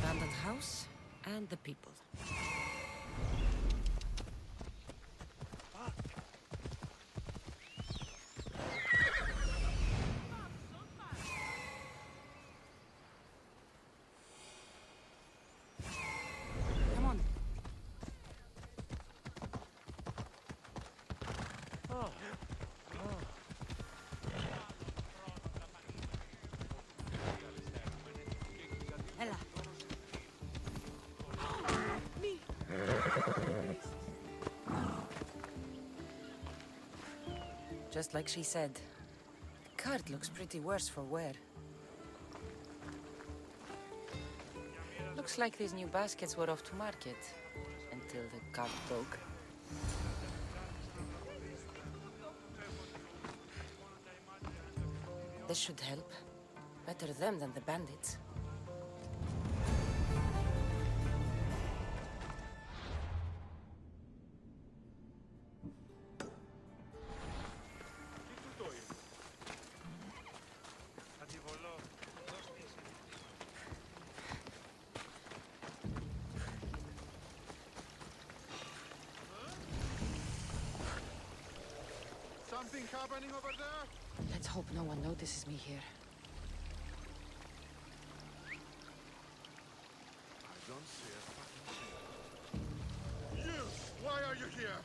abandoned house and the people. Come on. Ella. Just like she said, the cart looks pretty worse for wear. Looks like these new baskets were off to market until the cart broke. This should help. Better them than the bandits. Something happening over there? Let's hope no one notices me here. I don't see a fucking thing. You! Why are you here?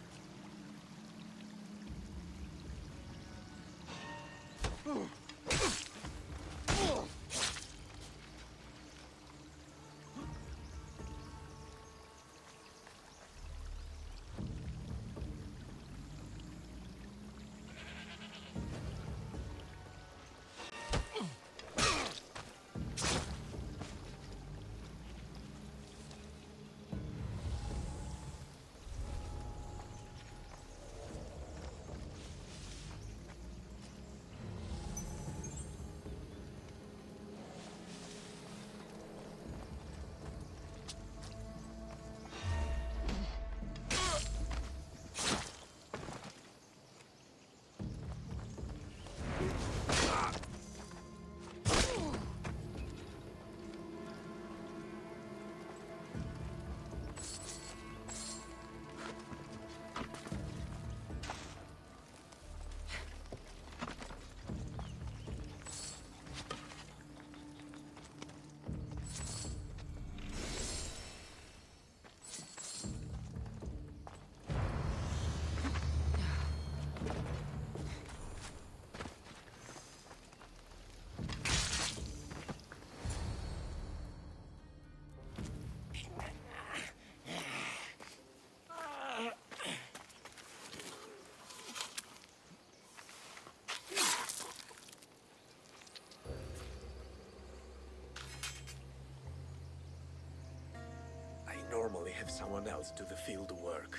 Normally have someone else do the field work.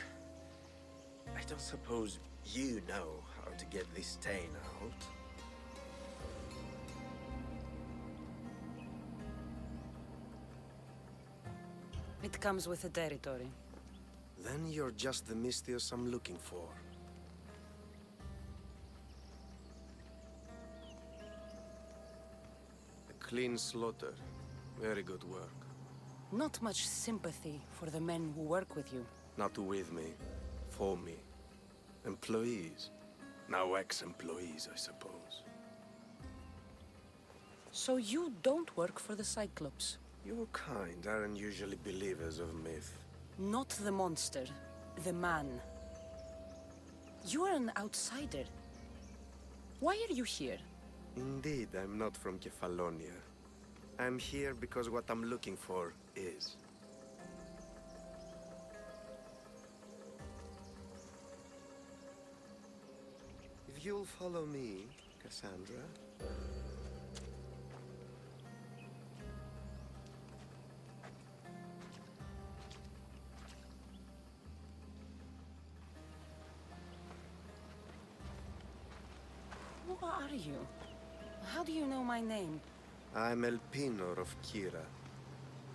I don't suppose you know how to get this stain out. It comes with the territory. Then you're just the Mystios I'm looking for. A clean slaughter. Very good work. Not much sympathy for the men who work with you. Not with me, for me. Employees. Now ex-employees, I suppose. So you don't work for the Cyclops? Your kind aren't usually believers of myth. Not the monster, the man. You are an outsider. Why are you here? Indeed, I'm not from Kefalonia. I'm here because what I'm looking for is. If you'll follow me, Cassandra. Who are you? How do you know my name? I'm Elpinor of Kira.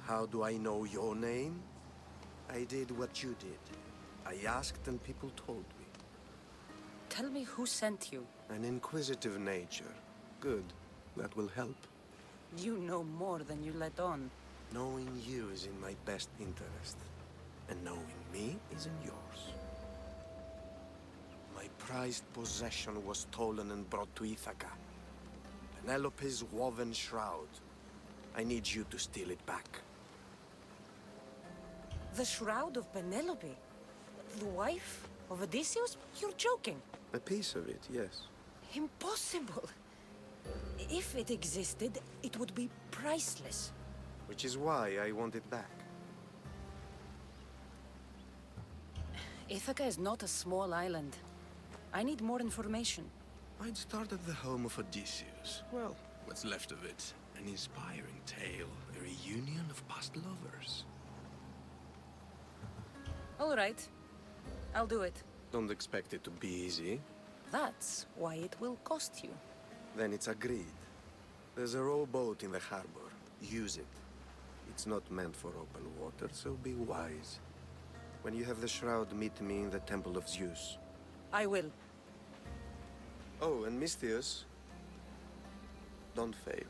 How do I know your name? I did what you did. I asked and people told me. Tell me who sent you. An inquisitive nature. Good. That will help. You know more than you let on. Knowing you is in my best interest, and knowing me is in yours. My prized possession was stolen and brought to Ithaca. Penelope's woven shroud. I need you to steal it back. The shroud of Penelope? The wife of Odysseus? You're joking. A piece of it, yes. Impossible. If it existed, it would be priceless. Which is why I want it back. Ithaca is not a small island. I need more information. I'd start at the home of Odysseus. Well, what's left of it. An inspiring tale, a reunion of past lovers. All right. I'll do it. Don't expect it to be easy. That's why it will cost you. Then it's agreed. There's a rowboat in the harbor. Use it. It's not meant for open water, so be wise. When you have the shroud, meet me in the Temple of Zeus. I will. Oh, and Misthios, don't fail.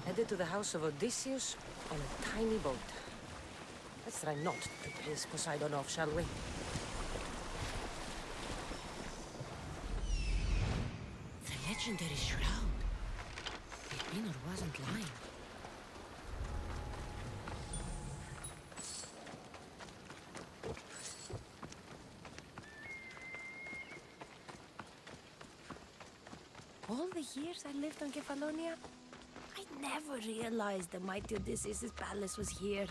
Headed to the house of Odysseus on a tiny boat. Let's try not to piss Poseidon off, shall we? The legendary shroud. Minor wasn't lying. All the years I lived on Kefalonia, I never realized the mighty Odysseus' palace was here.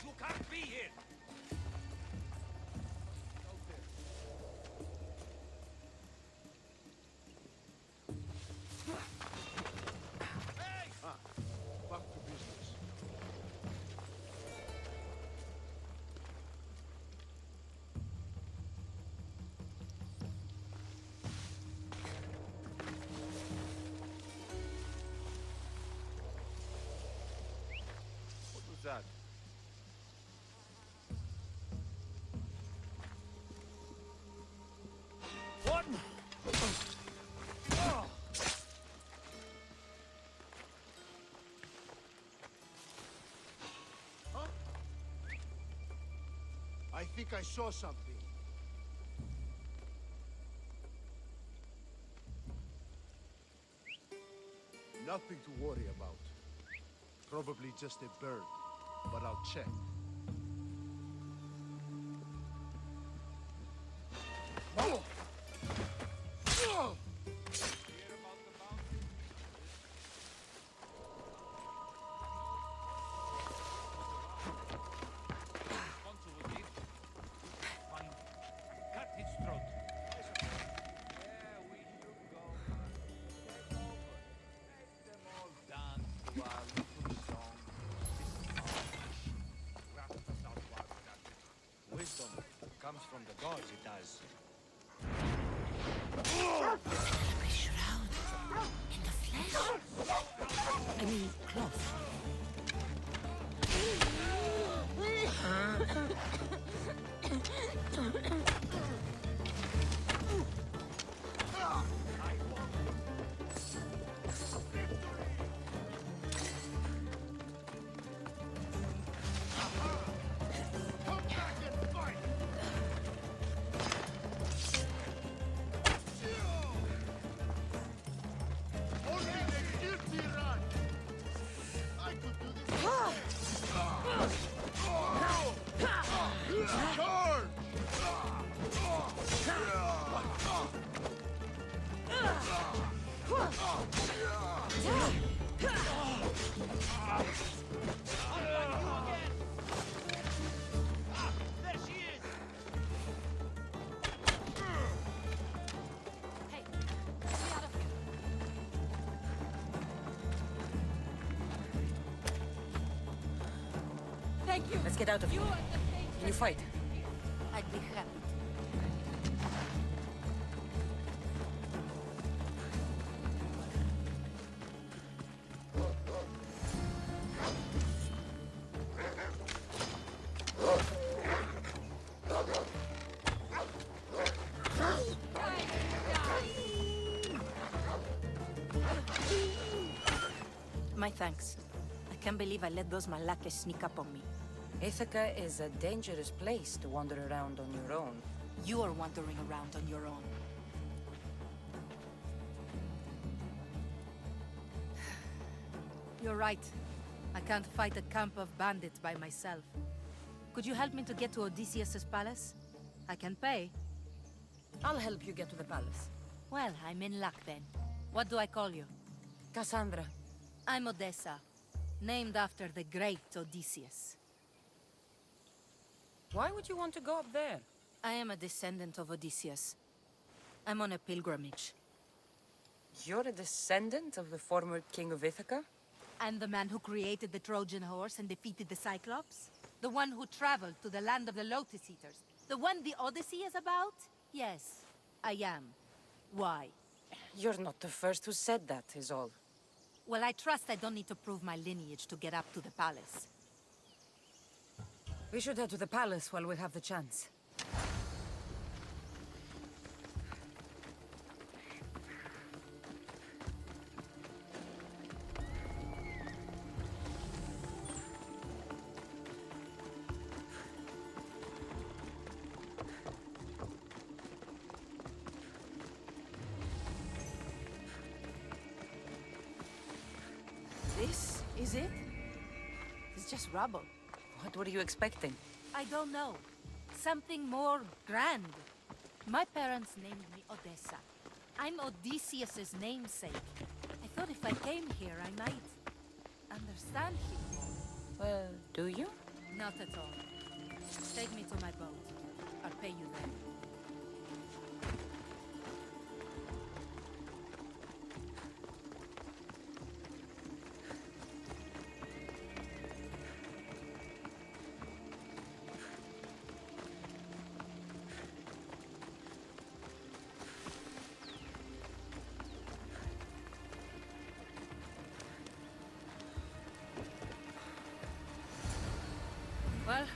You can't be here! Back to business. What was that? What? Huh? I think I saw something. Nothing to worry about. Probably just a bird, but I'll check. Oh! Oh! Cut his throat. There we should go. Take over. Make them all dance to our little song. Wisdom comes from the gods, it does. A shroud. In the flesh? I mean, cloth. Come back and fight! Let's get out of here. Can you fight? I'd be happy. My thanks. I can't believe I let those Malakes sneak up on me. Ithaca is a dangerous place to wander around on your own. You are wandering around on your own. You're right. I can't fight a camp of bandits by myself. Could you help me to get to Odysseus's palace? I can pay. I'll help you get to the palace. Well, I'm in luck then. What do I call you? Cassandra. I'm Odessa, named after the great Odysseus. Why would you want to go up there? I am a descendant of Odysseus. I'm on a pilgrimage. You're a descendant of the former king of Ithaca? And the man who created the Trojan horse and defeated the Cyclops? The one who traveled to the land of the Lotus Eaters? The one the Odyssey is about? Yes, I am. Why? You're not the first who said that, is all. Well, I trust I don't need to prove my lineage to get up to the palace. We should head to the palace while we have the chance. This is it? It's just rubble. What were you expecting? I don't know. Something more grand. My parents named me Odessa. I'm Odysseus's namesake. I thought if I came here, I might understand him more. Well, do you? Not at all. Take me to my boat. I'll pay you then. Well,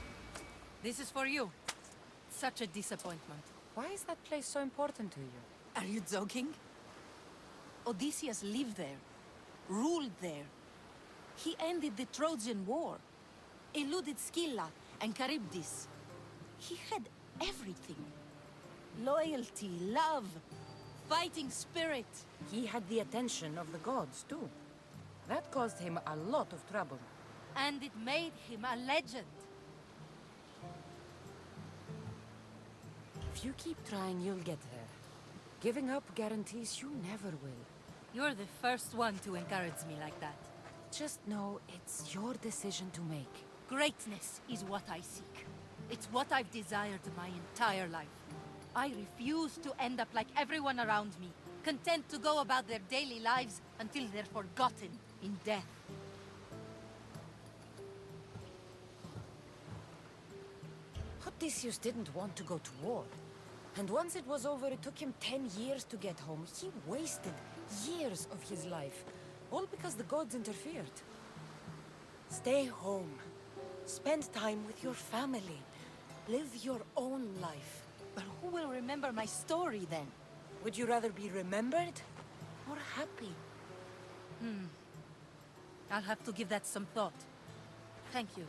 this is for you. Such a disappointment. Why is that place so important to you? Are you joking? Odysseus lived there, ruled there. He ended the Trojan War, eluded Scylla and Charybdis. He had everything. Loyalty, love, fighting spirit. He had the attention of the gods, too. That caused him a lot of trouble. And it made him a legend. If you keep trying, you'll get there. Giving up guarantees you never will. You're the first one to encourage me like that. Just know it's your decision to make. Greatness is what I seek. It's what I've desired my entire life. I refuse to end up like everyone around me, content to go about their daily lives until they're forgotten in death. Odysseus didn't want to go to war. And once it was over, it took him 10 years to get home. He wasted years of his life, all because the gods interfered. Stay home. Spend time with your family. Live your own life. But who will remember my story then? Would you rather be remembered or happy? I'll have to give that some thought. Thank you.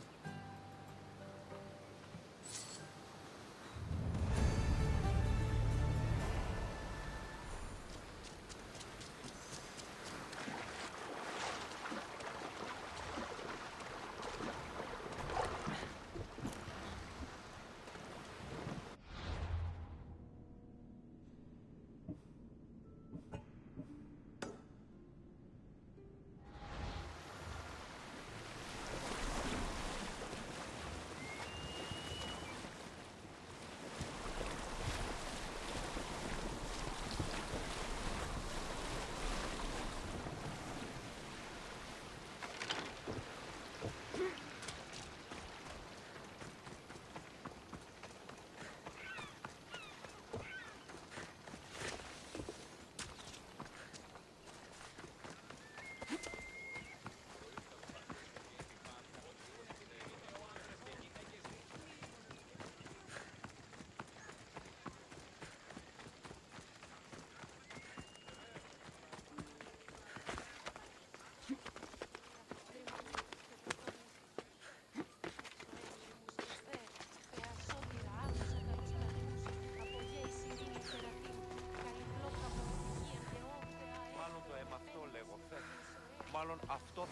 μάλλον αυτό.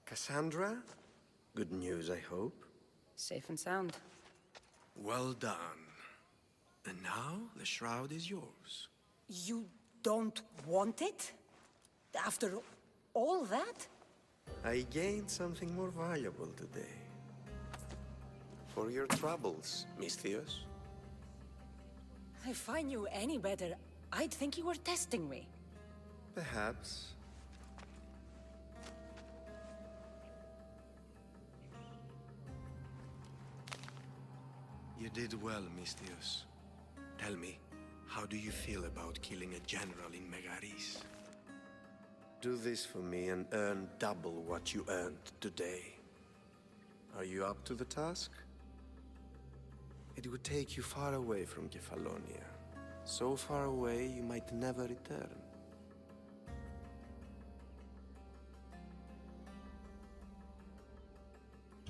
Cassandra? Good news, I hope. Safe and sound. Well done. And now, the shroud is yours. You don't want it? After all that? I gained something more valuable today. For your troubles, Miss Theos. If I knew any better, I'd think you were testing me. Perhaps. You did well, Miss Theos. Tell me, how do you feel about killing a general in Megaris? Do this for me and earn double what you earned today. Are you up to the task? It would take you far away from Kefalonia. So far away you might never return.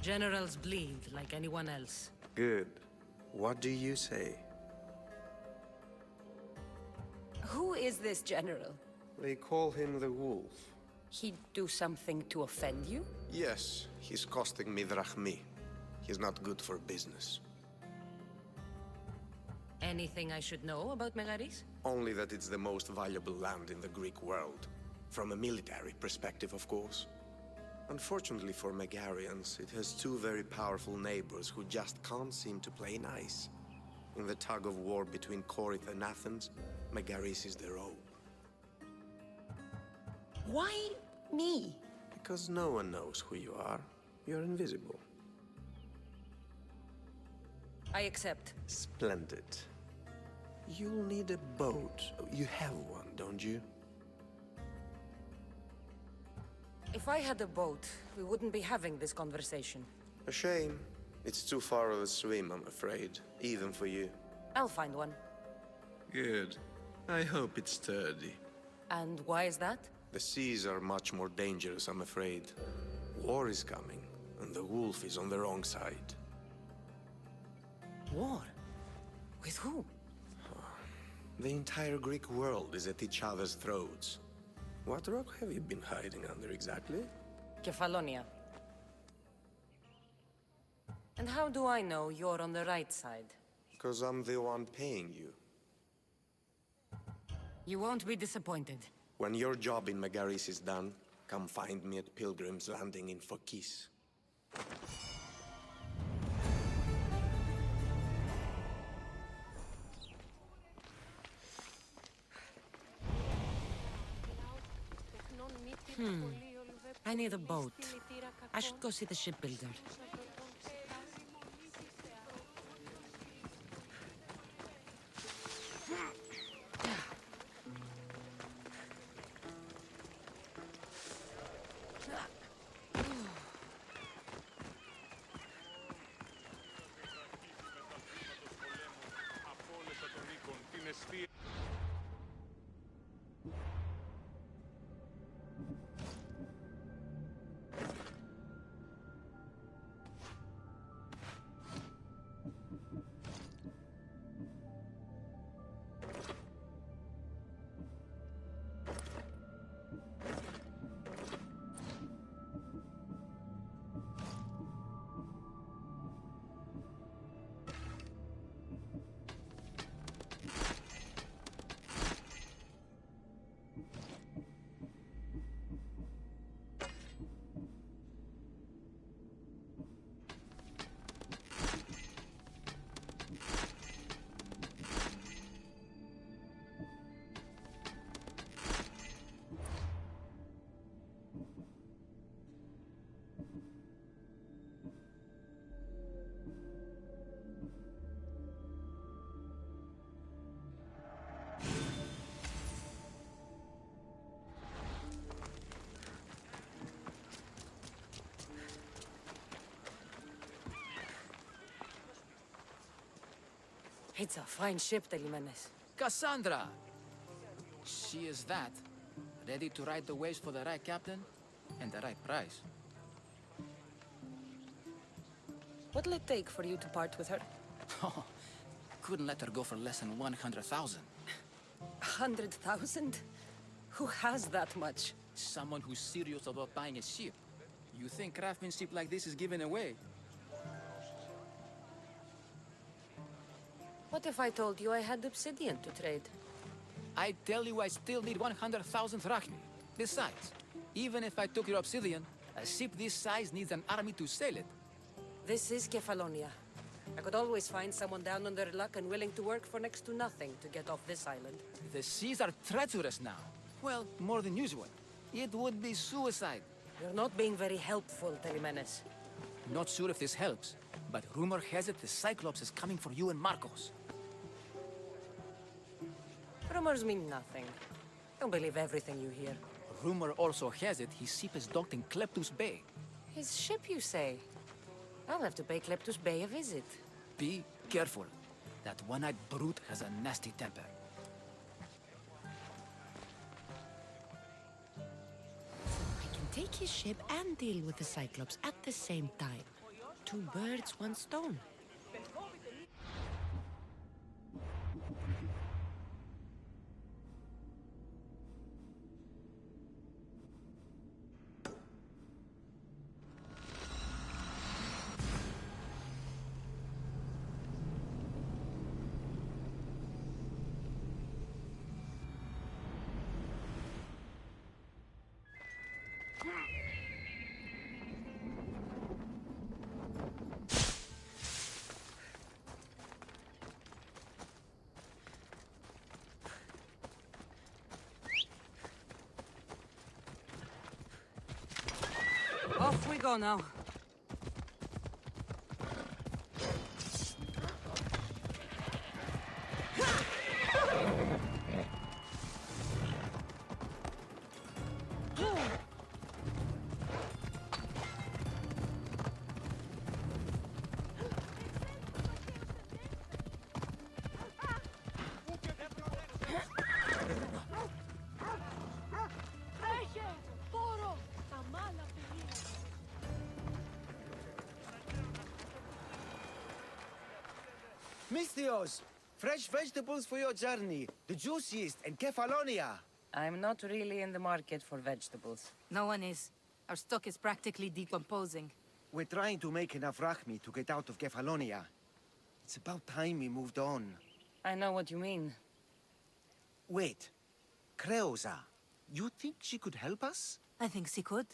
Generals bleed like anyone else. Good. What do you say? Who is this general? They call him the Wolf. He'd do something to offend you? Yes, he's costing me drachmi. He's not good for business. Anything I should know about Megaris? Only that it's the most valuable land in the Greek world. From a military perspective, of course. Unfortunately for Megarians, it has two very powerful neighbors who just can't seem to play nice. In the tug of war between Corinth and Athens, Megaris is their own. Why me? Because no one knows who you are. You're invisible. I accept. Splendid. You'll need a boat. You have one, don't you? If I had a boat, we wouldn't be having this conversation. A shame. It's too far of a swim, I'm afraid. Even for you. I'll find one. Good. I hope it's sturdy. And why is that? The seas are much more dangerous, I'm afraid. War is coming, and the wolf is on the wrong side. War? With who? The entire Greek world is at each other's throats. What rock have you been hiding under exactly? Kefalonia. And how do I know you're on the right side? Because I'm the one paying you. You won't be disappointed. When your job in Megaris is done, come find me at Pilgrim's Landing in Phokis. I need a boat. I should go see the shipbuilder. It's a fine ship, Telimenes. Cassandra! She is that. Ready to ride the waves for the right captain and the right price. What'll it take for you to part with her? Couldn't let her go for less than 100,000. 100,000? Who has that much? Someone who's serious about buying a ship. You think craftsmanship like this is given away? What if I told you I had obsidian to trade? I tell you I still need 100,000 drachmi. Besides, even if I took your obsidian, a ship this size needs an army to sail it. This is Kefalonia. I could always find someone down on their luck and willing to work for next to nothing to get off this island. The seas are treacherous now. Well, more than usual. It would be suicide. You're not being very helpful, Terimenes. Not sure if this helps, but rumor has it the Cyclops is coming for you and Marcos. Rumors mean nothing. Don't believe everything you hear. Rumor also has it his ship is docked in Kleptus Bay. His ship, you say? I'll have to pay Kleptus Bay a visit. Be careful. That one-eyed brute has a nasty temper. I can take his ship and deal with the Cyclops at the same time. Two birds, one stone. Off we go now. Misthios, fresh vegetables for your journey. The juiciest in Kefalonia. I'm not really in the market for vegetables. No one is. Our stock is practically decomposing. We're trying to make enough rachmi to get out of Kefalonia. It's about time we moved on. I know what you mean. Wait, Creosa, you think she could help us? I think she could.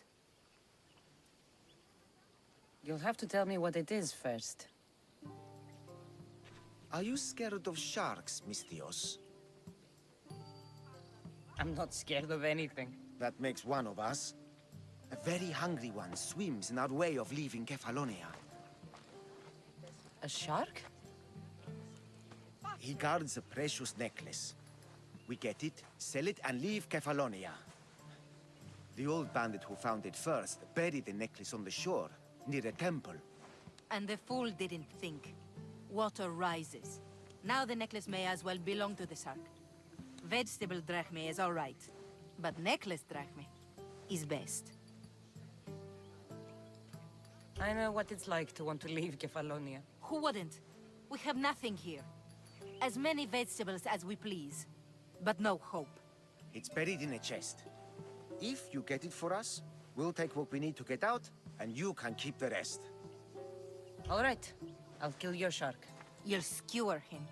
You'll have to tell me what it is first. Are you scared of sharks, Misthios? I'm not scared of anything. That makes one of us. A very hungry one swims in our way of leaving Kefalonia. A shark? He guards a precious necklace. We get it, sell it, and leave Kefalonia. The old bandit who found it first buried the necklace on the shore, near a temple. And the fool didn't think. Water rises. Now the necklace may as well belong to the shark. Vegetable drachme is all right, but necklace drachme is best. I know what it's like to want to leave Kefalonia. Who wouldn't? We have nothing here. As many vegetables as we please, but no hope. It's buried in a chest. If you get it for us, we'll take what we need to get out, and you can keep the rest. All right. I'll kill your shark. You'll skewer him.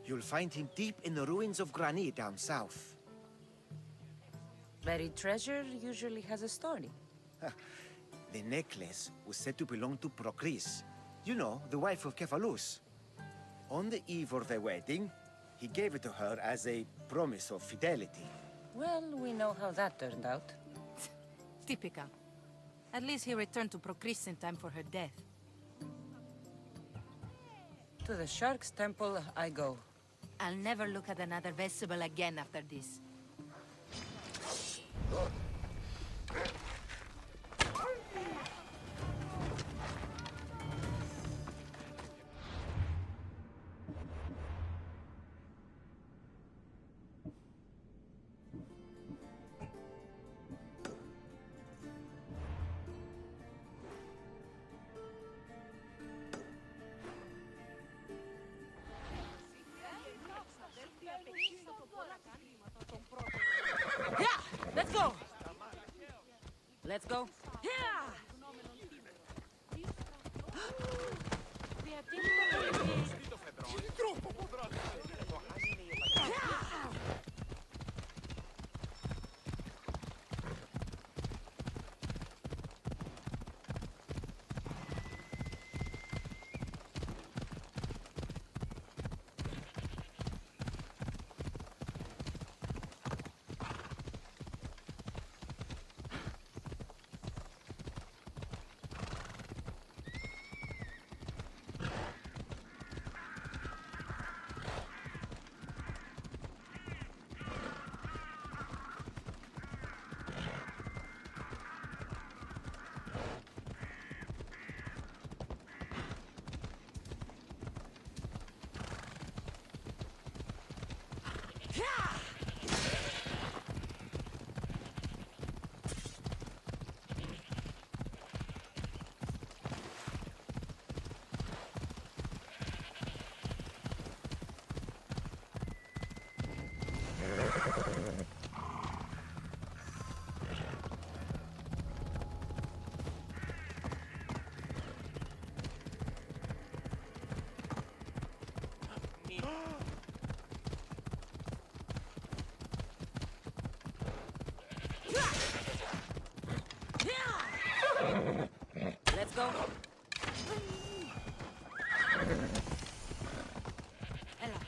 You'll find him deep in the ruins of Granit down south. Buried treasure usually has a story. The necklace was said to belong to Procris. You know, the wife of Cephalus. On the eve of their wedding, he gave it to her as a promise of fidelity. Well, we know how that turned out. Typical. At least he returned to Procris in time for her death. To the Shark's Temple I go. I'll never look at another vegetable again after this. go! Let's go. Yeah! Let's go. Ella.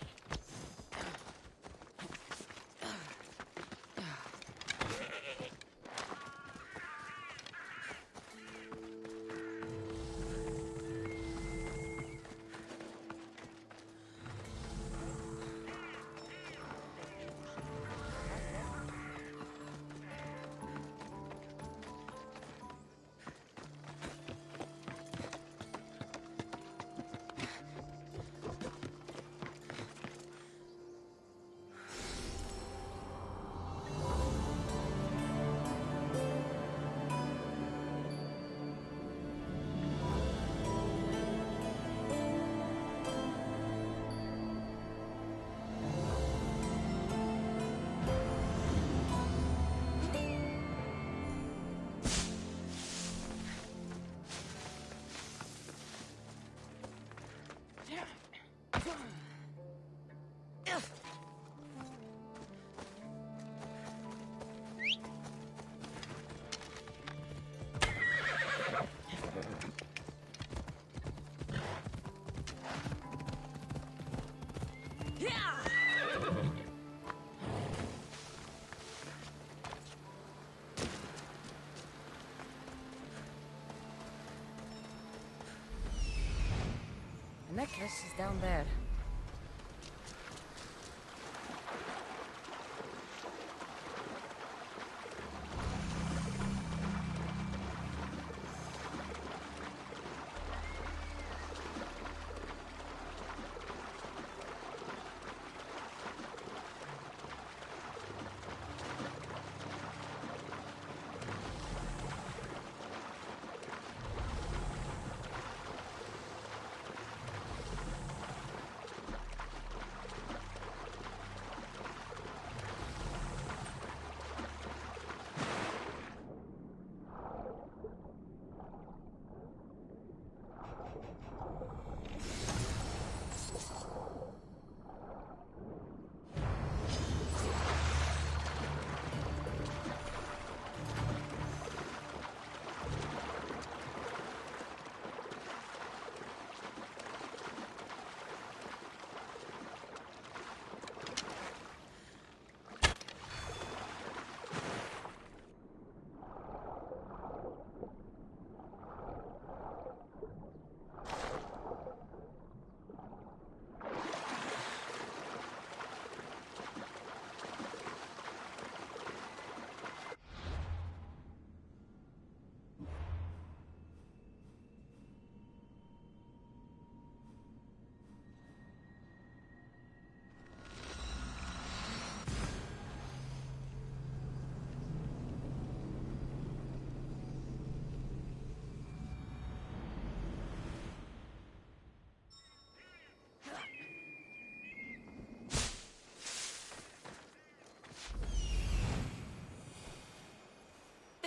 The necklace is down there.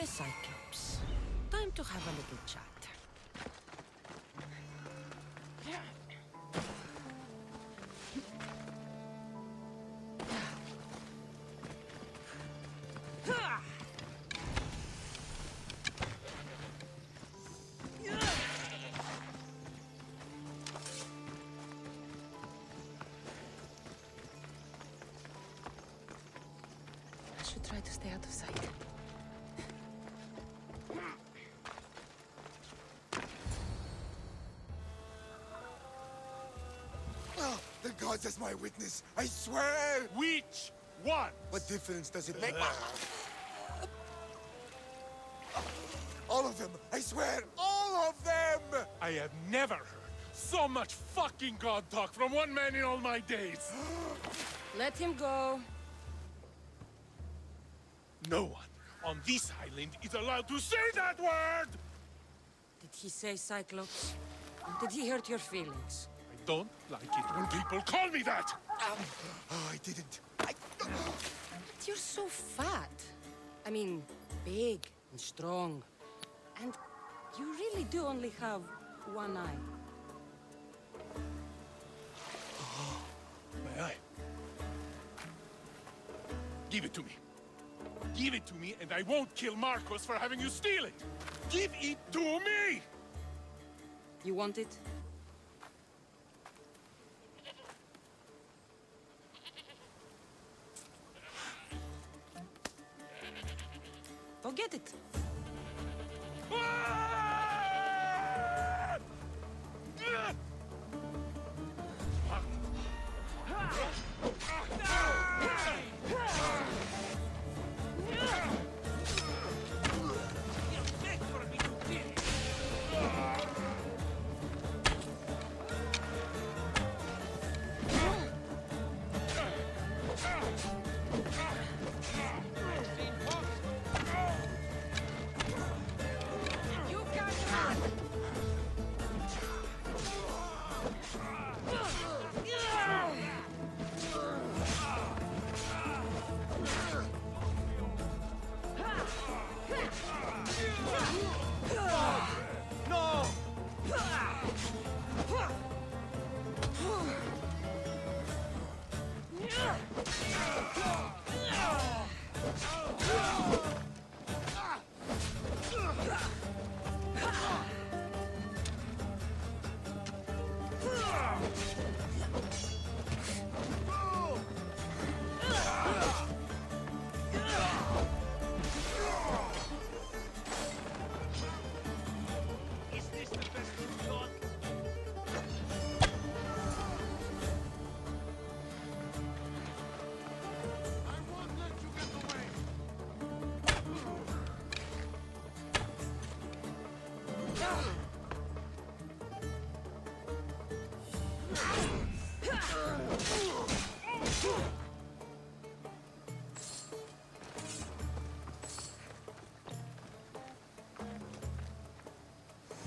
The Cyclops. Time to have a little chat. I should try to stay out of sight. Oh, the gods as my witness, I swear! Which one? What difference does it make? All of them, I swear, all of them! I have never heard so much fucking god talk from one man in all my days. Let him go. No one on this island is allowed to say that word! Did he say Cyclops? Did he hurt your feelings? I don't like it when people call me that! Oh, I didn't. But you're so fat. I mean, big and strong. And you really do only have one eye. My eye. Give it to me. Give it to me and I won't kill Marcos for having you steal it! Give it to me! You want it? Go get it. You can't run!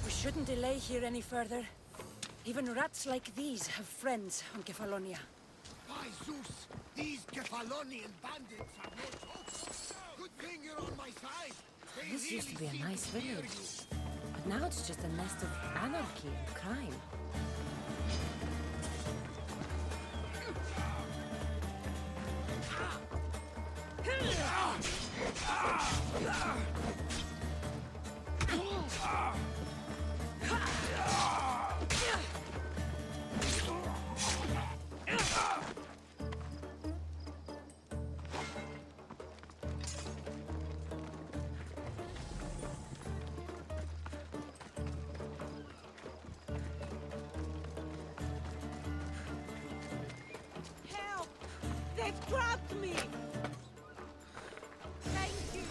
We shouldn't delay here any further. Even rats like these have friends on Kefalonia. By Zeus, these Kefalonian bandits are no joke. Good thing you're on my side. They This used to be really a seem nice to fear village. you. But now it's just a nest of anarchy and crime. Help! They've trapped me! Thank you!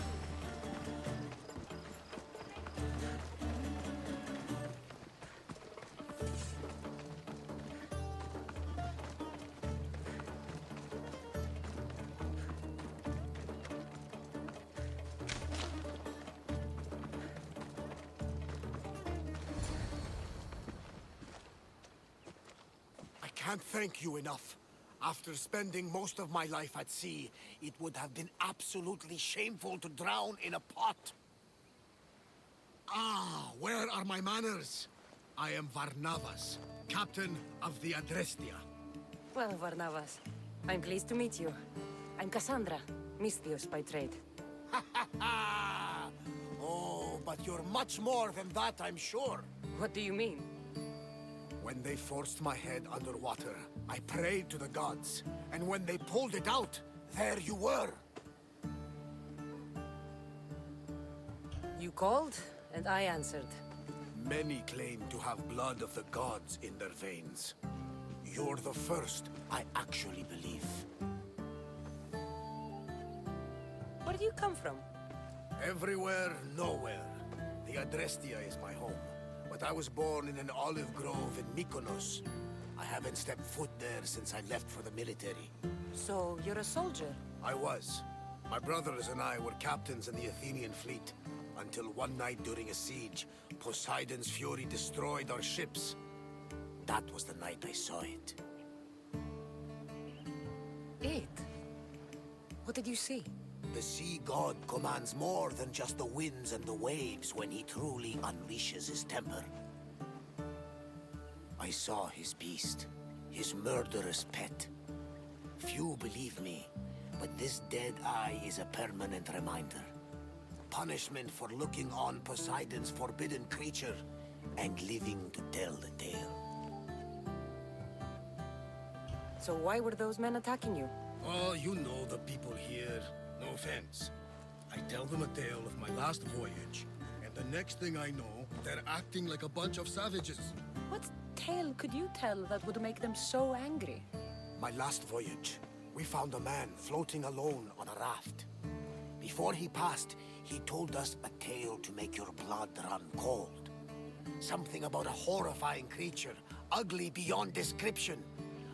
I can't thank you enough. After spending most of my life at sea, it would have been absolutely shameful to drown in a pot. Ah, where are my manners? I am Varnavas, captain of the Adrestia. Well, Varnavas, I'm pleased to meet you. I'm Cassandra, Misthios by trade. Oh, but you're much more than that, I'm sure. What do you mean? When they forced my head underwater, I prayed to the gods. And when they pulled it out, there you were. You called, and I answered. Many claim to have blood of the gods in their veins. You're the first I actually believe. Where do you come from? Everywhere, nowhere. The Adrestia is my home. But I was born in an olive grove in Mykonos. I haven't stepped foot there since I left for the military. So, you're a soldier? I was. My brothers and I were captains in the Athenian fleet. Until one night during a siege, Poseidon's fury destroyed our ships. That was the night I saw it. It? What did you see? The sea god commands more than just the winds and the waves when he truly unleashes his temper. I saw his beast, his murderous pet. Few believe me, but this dead eye is a permanent reminder. Punishment for looking on Poseidon's forbidden creature and living to tell the tale. So why were those men attacking you? Oh, you know the people here. No offense. I tell them a tale of my last voyage, and the next thing I know, they're acting like a bunch of savages. What tale could you tell that would make them so angry? My last voyage, we found a man floating alone on a raft. Before he passed, he told us a tale to make your blood run cold. Something about a horrifying creature, ugly beyond description.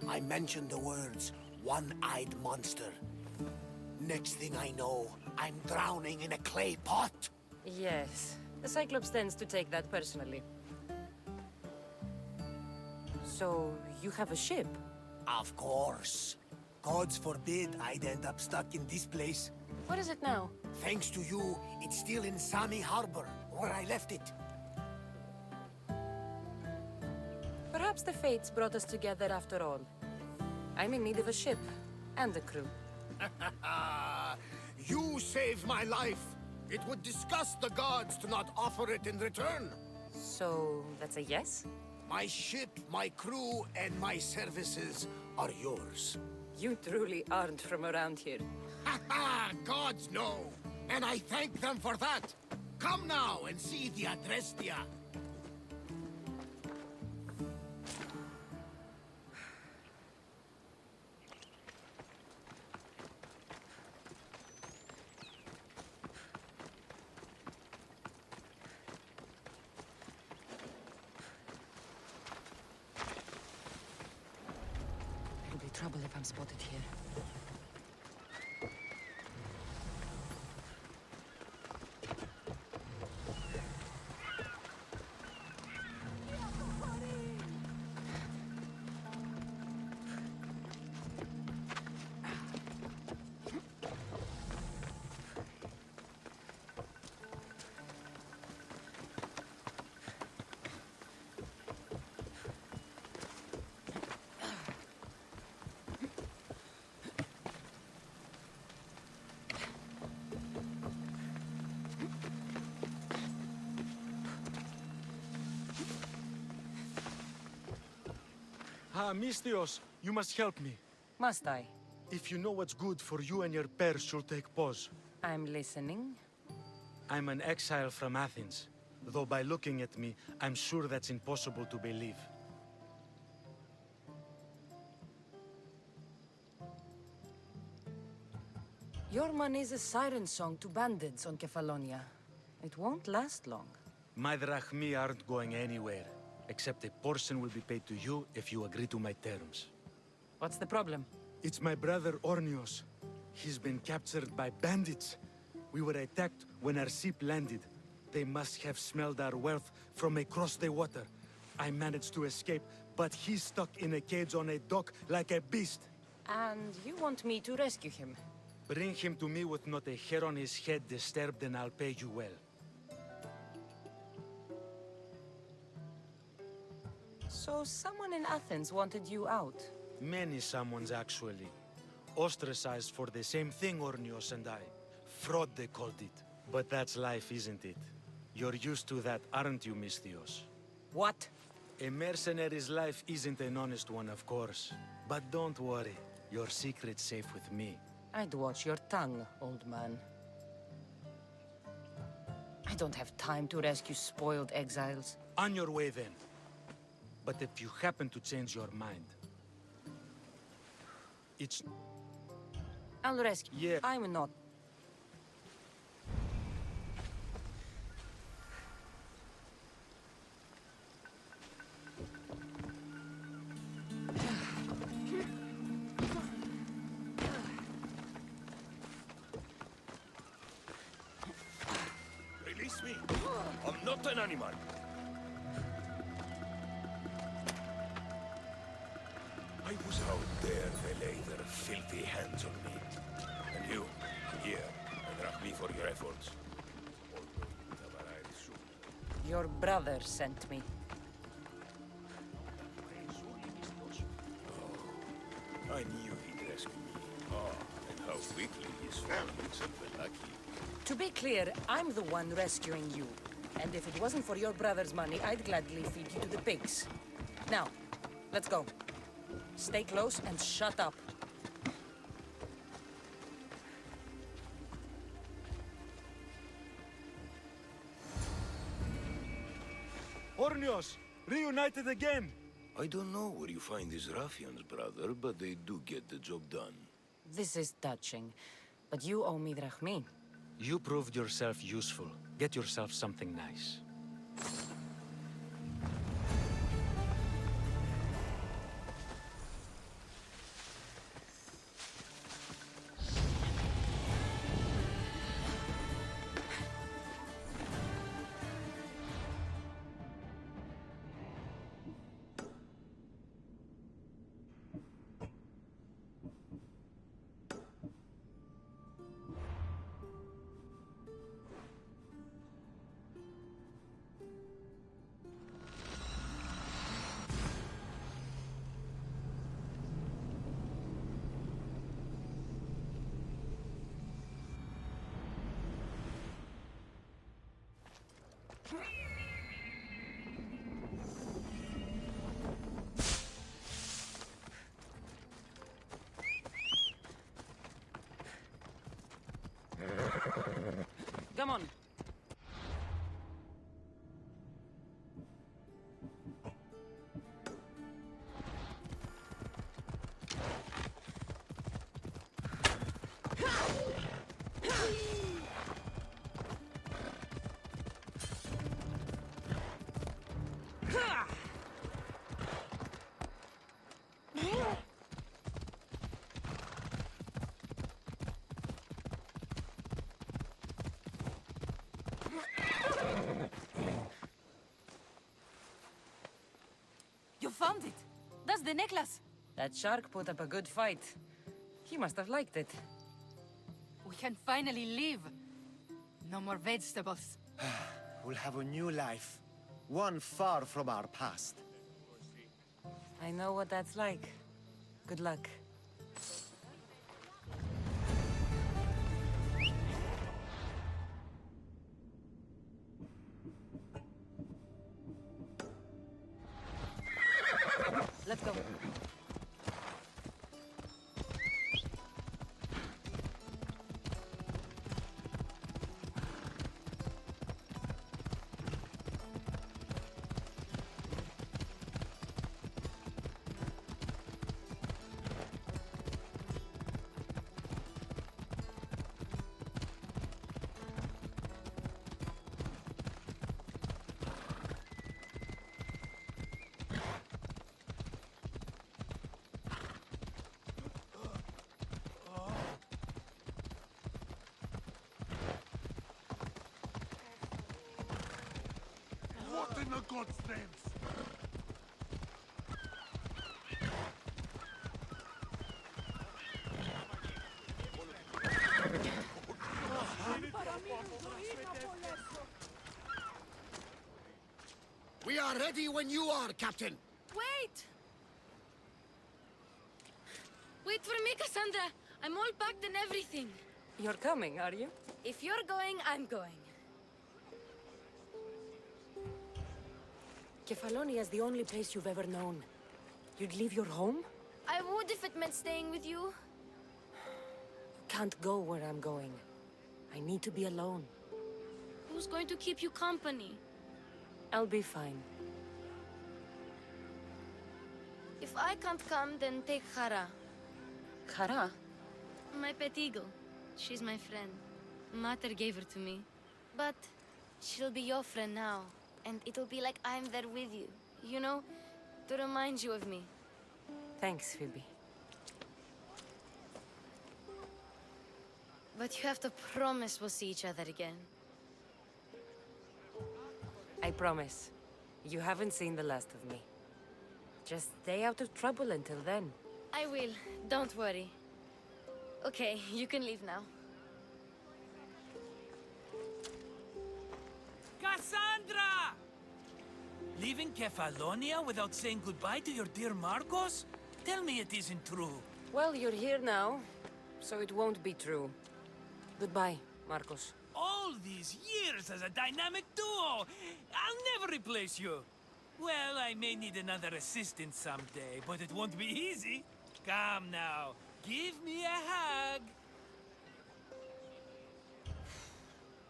I mentioned the words, one-eyed monster. Next thing I know, I'm drowning in a clay pot. Yes. The Cyclops tends to take that personally. So, you have a ship? Of course. Gods forbid I'd end up stuck in this place. What is it now? Thanks to you, it's still in Sami Harbor, where I left it. Perhaps the fates brought us together after all. I'm in need of a ship, and a crew. You saved my life. It would disgust the gods to not offer it in return. So, that's a yes? My ship, my crew, and my services are yours. You truly aren't from around here. Ha ha! Gods know! And I thank them for that! Come now and see the Adrestia! It'll be trouble if I'm spotted here. Ah, Misthios, you must help me. Must I? If you know what's good for you and your pairs, you'll take pause. I'm listening. I'm an exile from Athens. Though by looking at me, I'm sure that's impossible to believe. Your money is a siren song to bandits on Kefalonia. It won't last long. My drachmi aren't going anywhere, except a portion will be paid to you if you agree to my terms. What's the problem? It's my brother Ornios. He's been captured by bandits. We were attacked when our ship landed. They must have smelled our wealth from across the water. I managed to escape, but he's stuck in a cage on a dock like a beast. And you want me to rescue him? Bring him to me with not a hair on his head disturbed and I'll pay you well. So someone in Athens wanted you out. Many someones, actually. Ostracized for the same thing, Ornios and I. Fraud, they called it. But that's life, isn't it? You're used to that, aren't you, Misthios? What? A mercenary's life isn't an honest one, of course. But don't worry. Your secret's safe with me. I'd watch your tongue, old man. I don't have time to rescue spoiled exiles. On your way, then. But if you happen to change your mind... It's... I'll rescue. Yeah. I'm not. Release me. I'm not an animal. I was out there, they laid their filthy hands on me. And you, here, and thank me for your efforts. Although you never arrived soon. Your brother sent me. I knew he'd rescue me. Ah, and how quickly he's found himself lucky. To be clear, I'm the one rescuing you. And if it wasn't for your brother's money, I'd gladly feed you to the pigs. Now, let's go. Stay close and shut up. Ornios! Reunited again! I don't know where you find these ruffians, brother, but they do get the job done. This is touching, but you owe me drachmi. You proved yourself useful. Get yourself something nice. Come on. You found it! That's the necklace! That shark put up a good fight. He must have liked it. We can finally leave. No more vegetables. We'll have a new life. One far from our past. I know what that's like. Good luck. Let's go. What in the God's name? We are ready when you are, Captain. wait! Wait for me, Cassandra. I'm all packed and everything. You're coming, are you? If you're going, I'm going. Kefalonia is the only place you've ever known. You'd leave your home? I would if it meant staying with you. Can't go where I'm going. I need to be alone. Who's going to keep you company? I'll be fine. If I can't come, then take Hara. Kara? My pet eagle. She's my friend. Mater gave her to me. But she'll be your friend now. And it'll be like I'm there with you. You know? To remind you of me. Thanks, Phoebe. But you have to promise we'll see each other again. I promise. You haven't seen the last of me. Just stay out of trouble until then. I will. Don't worry. Okay, you can leave now. Cassandra! Leaving Kefalonia without saying goodbye to your dear Marcos? Tell me it isn't true. Well, you're here now, so it won't be true. Goodbye, Marcos. All these years as a dynamic duo! I'll never replace you! Well, I may need another assistant someday, but it won't be easy. Come now, give me a hug.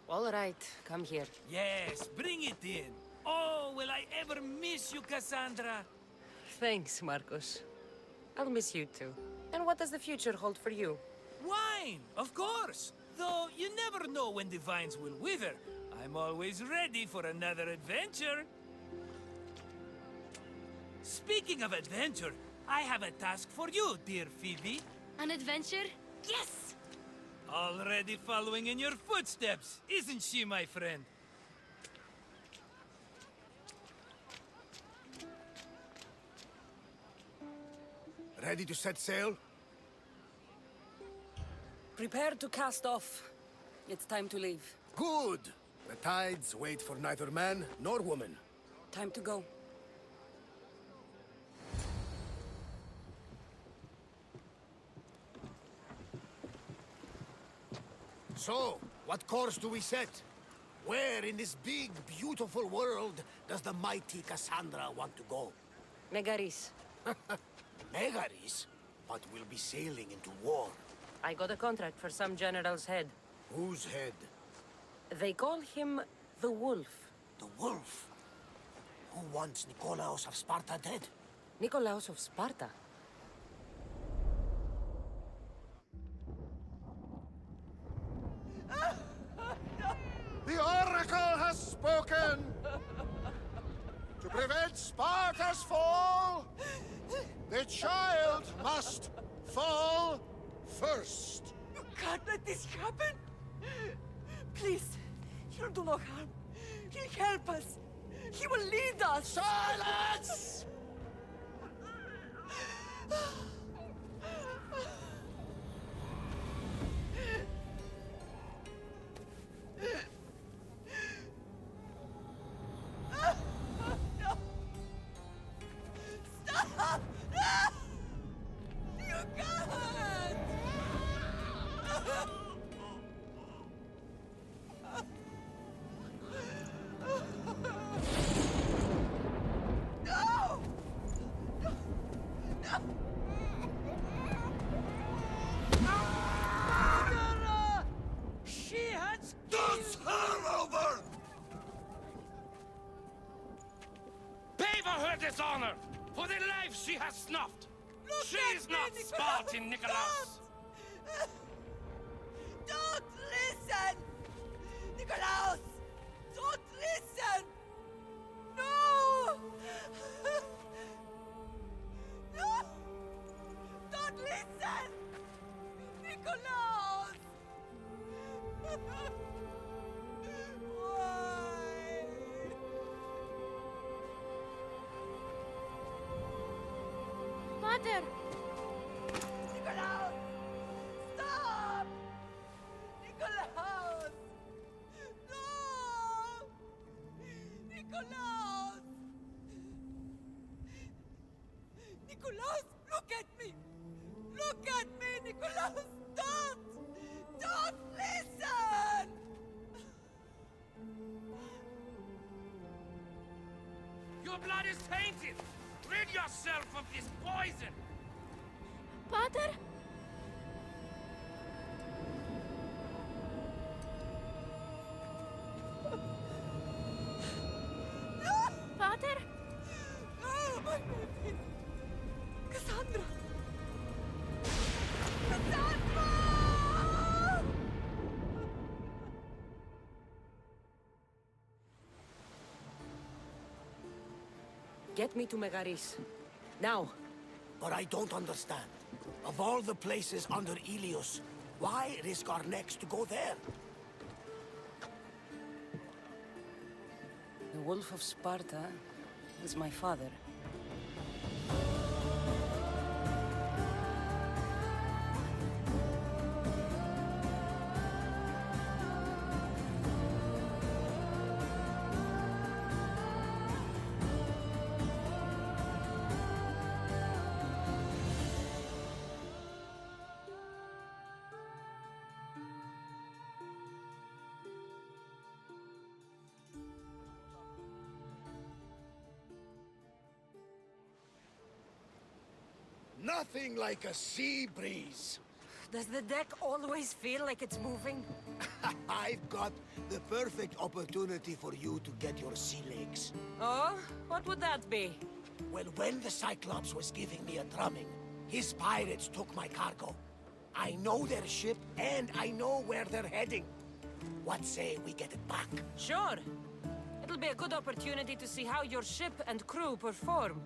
All right, come here. Yes, bring it in. Oh, will I ever miss you, Cassandra? Thanks, Marcos. I'll miss you too. And what does the future hold for you? Wine, of course. Though you never know when the vines will wither. I'm always ready for another adventure. Speaking of adventure, I have a task for you, dear Phoebe. An adventure? Yes! Already following in your footsteps, isn't she, my friend? Ready to set sail? Prepare to cast off. It's time to leave. Good! The tides wait for neither man nor woman. Time to go. So, what course do we set? Where in this big, beautiful world does the mighty Cassandra want to go? Megaris. Megaris? But we'll be sailing into war. I got a contract for some general's head. Whose head? They call him the Wolf. The Wolf? Who wants Nikolaos of Sparta dead? Nikolaos of Sparta. The Oracle has spoken! To prevent Sparta's fall, the child must fall first. You can't let this happen! Please, he'll do no harm. He'll help us. He will lead us. Silence! Stop! You can't! No! No! No! Murderer! She has Does her over! Pay for her dishonor, for the life she has snuffed. She's not Spartan, Nikolaos. Don't listen! Nikolaos! Don't listen! No! No! Don't listen! Nikolaos! Why? Mother! Nikolaos! Stop! Nikolaos! No! Nikolaos! Nicholas, look at me! Look at me, Nicholas! Don't! Don't listen! Your blood is tainted! Rid yourself of this poison! Pater? Pater? Oh, my baby! Cassandra! Cassandra! Get me to Megaris. Now. But I don't understand. Of all the places under Ilios, why risk our necks to go there? The Wolf of Sparta is my father. Nothing like a sea breeze. Does the deck always feel like it's moving? I've got the perfect opportunity for you to get your sea legs. Oh? What would that be? Well, when the Cyclops was giving me a drumming, his pirates took my cargo. I know their ship, and I know where they're heading. What say we get it back? Sure. It'll be a good opportunity to see how your ship and crew perform.